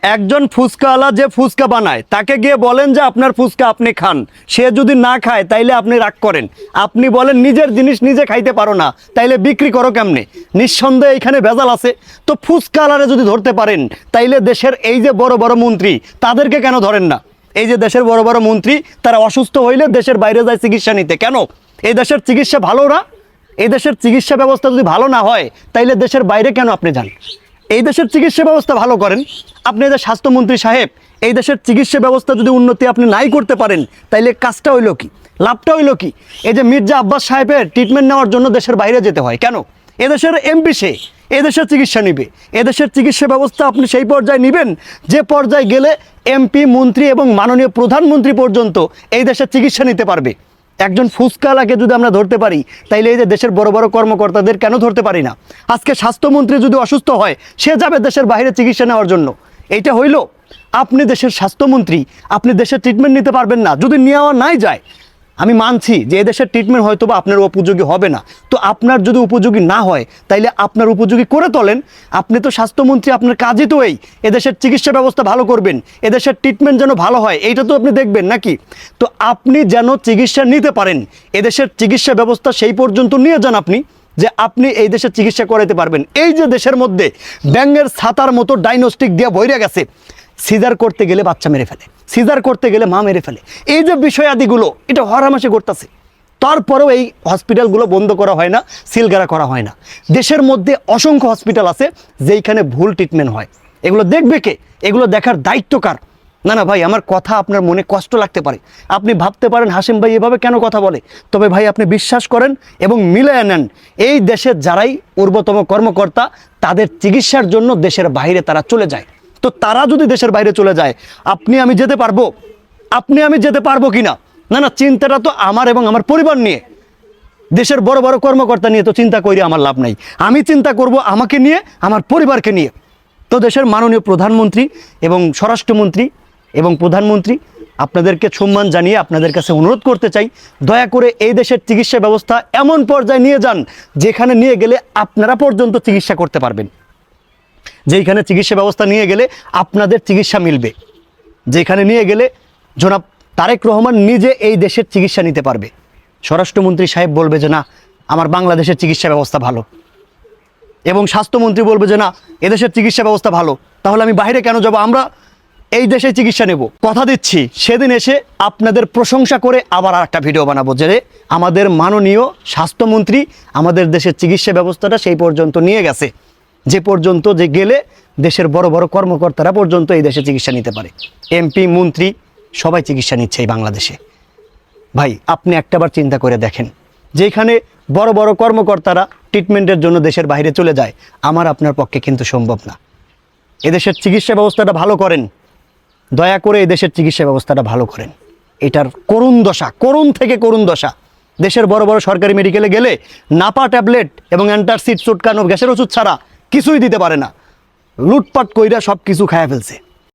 একজন ফুচকাওয়ালা যে ফুচকা বানায় তাকে গিয়ে বলেন যে আপনার ফুচকা আপনি খান, সে যদি না খায় তাইলে আপনি রাগ করেন। আপনি বলেন নিজের জিনিস নিজে খাইতে পারো না, তাইলে বিক্রি করো কেমনে? নিঃসন্দেহে এখানে ভেজাল আছে। তো ফুচকাওয়ালারে যদি ধরতে পারেন তাইলে দেশের এই যে বড় বড় মন্ত্রী তাদেরকে কেন ধরেন না? এই যে দেশের বড় বড় মন্ত্রী তারা অসুস্থ হইলে দেশের বাইরে যায় চিকিৎসা নিতে, কেন? এই দেশের চিকিৎসা ভালো না? এই দেশের চিকিৎসা ব্যবস্থা যদি ভালো না হয় তাইলে দেশের বাইরে কেন আপনি যান? এই দেশের চিকিৎসা ব্যবস্থা ভালো করেন। আপনি যে স্বাস্থ্যমন্ত্রী সাহেব, এই দেশের চিকিৎসা ব্যবস্থা যদি উন্নতি আপনি নাই করতে পারেন তাইলে কাজটা হইল কি, লাভটা হইল কি? এই যে মির্জা আব্বাস সাহেবের ট্রিটমেন্ট নেওয়ার জন্য দেশের বাইরে যেতে হয় কেন? এদেশের এমপি সে এদেশের চিকিৎসা নিবে। এদেশের চিকিৎসা ব্যবস্থা আপনি সেই পর্যায়ে নেবেন যে পর্যায়ে গেলে এমপি, মন্ত্রী এবং মাননীয় প্রধানমন্ত্রী পর্যন্ত এই দেশের চিকিৎসা নিতে পারবে। একজন ফুচকাওয়ালাকে যদি আমরা ধরতে পারি তাইলে এই যে দেশের বড় বড় কর্মকর্তাদের কেন ধরতে পারি না? আজকে স্বাস্থ্যমন্ত্রী যদি অসুস্থ হয় সে যাবে দেশের বাইরে চিকিৎসা নেওয়ার জন্য। এইটা হইল আপনি দেশের স্বাস্থ্যমন্ত্রী, আপনি দেশের ট্রিটমেন্ট নিতে পারবেন না। যদি নেওয়া নাই যায়, আমি মানছি যে এদেশের ট্রিটমেন্ট হয়তো বা আপনার উপযোগী হবে না। তো আপনার যদি উপযোগী না হয় তাইলে আপনার উপযোগী করে তোলেন। আপনি তো স্বাস্থ্যমন্ত্রী, আপনার কাজই তো এই এদেশের চিকিৎসা ব্যবস্থা ভালো করবেন, এদেশের ট্রিটমেন্ট যেন ভালো হয়, এইটা তো আপনি দেখবেন নাকি? তো আপনি যেন চিকিৎসা নিতে পারেন, এদেশের চিকিৎসা ব্যবস্থা সেই পর্যন্ত নিয়ে যান আপনি যে আপনি এই দেশের চিকিৎসা করাতে পারবেন। এই যে দেশের মধ্যে ব্যাঙের ছাতার মতো ডায়াগনস্টিক দিয়ে বইরে গেছে, সিজার করতে গেলে বাচ্চা মেরে ফেলে, সিজার করতে গেলে মা মেরে ফেলে, এই যে বিষয়াদিগুলো এটা হরহামেশে ঘটতেছে। তারপরেও এই হসপিটালগুলো বন্ধ করা হয় না, সিলগারা করা হয় না। দেশের মধ্যে অসংখ্য হসপিটাল আছে যেইখানে ভুল ট্রিটমেন্ট হয়। এগুলো দেখবে কে? এগুলো দেখার দায়িত্ব কার? না না ভাই, আমার কথা আপনার মনে কষ্ট লাগতে পারে, আপনি ভাবতে পারেন হাসিম ভাই এভাবে কেন কথা বলে। তবে ভাই আপনি বিশ্বাস করেন এবং মিলিয়ে নেন, এই দেশের যারাই ঊর্ধ্বতম কর্মকর্তা তাদের চিকিৎসার জন্য দেশের বাইরে তারা চলে যায়। তো তারা যদি দেশের বাইরে চলে যায় আপনি আমি যেতে পারবো? আপনি আমি যেতে পারবো কিনা? না না, চিন্তাটা তো আমার এবং আমার পরিবার নিয়ে, দেশের বড় বড় কর্মকর্তা নিয়ে তো চিন্তা করি আমার লাভ নাই। আমি চিন্তা করব আমাকে নিয়ে, আমার পরিবারকে নিয়ে। তো দেশের মাননীয় প্রধানমন্ত্রী এবং স্বরাষ্ট্রমন্ত্রী এবং প্রধানমন্ত্রী, আপনাদেরকে সম্মান জানিয়ে আপনাদের কাছে অনুরোধ করতে চাই, দয়া করে এই দেশের চিকিৎসা ব্যবস্থা এমন পর্যায়ে নিয়ে যান যেখানে নিয়ে গেলে আপনারা পর্যন্ত চিকিৎসা করতে পারবেন, যেখানে চিকিৎসা ব্যবস্থা নিয়ে গেলে আপনাদের চিকিৎসা মিলবে, যেখানে নিয়ে গেলে জনাব তারেক রহমান নিজে এই দেশের চিকিৎসা নিতে পারবে। স্বরাষ্ট্রমন্ত্রী সাহেব বলবে যে না আমার বাংলাদেশের চিকিৎসা ব্যবস্থা ভালো, এবং স্বাস্থ্যমন্ত্রী বলবে যে না এদেশের চিকিৎসা ব্যবস্থা ভালো, তাহলে আমি বাইরে কেন যাব? আমরা এই দেশে চিকিৎসা নেব। কথা দিচ্ছি সেদিন এসে আপনাদের প্রশংসা করে আবার আর একটা ভিডিও বানাবো যে আমাদের মাননীয় স্বাস্থ্যমন্ত্রী আমাদের দেশের চিকিৎসা ব্যবস্থাটা সেই পর্যন্ত নিয়ে গেছে, যে পর্যন্ত যে গেলে দেশের বড় বড় কর্মকর্তারা পর্যন্ত এই দেশে চিকিৎসা নিতে পারে। এমপি, মন্ত্রী সবাই চিকিৎসা নিচ্ছে এই বাংলাদেশে। ভাই আপনি একটাবার চিন্তা করে দেখেন, যেখানে বড় বড় কর্মকর্তারা ট্রিটমেন্টের জন্য দেশের বাইরে চলে যায়, আমার আপনার পক্ষে কিন্তু সম্ভব না। এদেশের চিকিৎসা ব্যবস্থাটা ভালো করেন, দয়া করে এদেশের চিকিৎসা ব্যবস্থাটা ভালো করেন। এটার করুণ দশা, করুণ থেকে করুণ দশা। দেশের বড় বড় সরকারি মেডিকেলে গেলে নাপা ট্যাবলেট এবং অ্যান্টাসিড, চুটকানো গ্যাসের ওষুধ ছাড়া কিছুই দিতে পারে না। লুটপাট কইরা সব কিছু খায়া ফেলছে।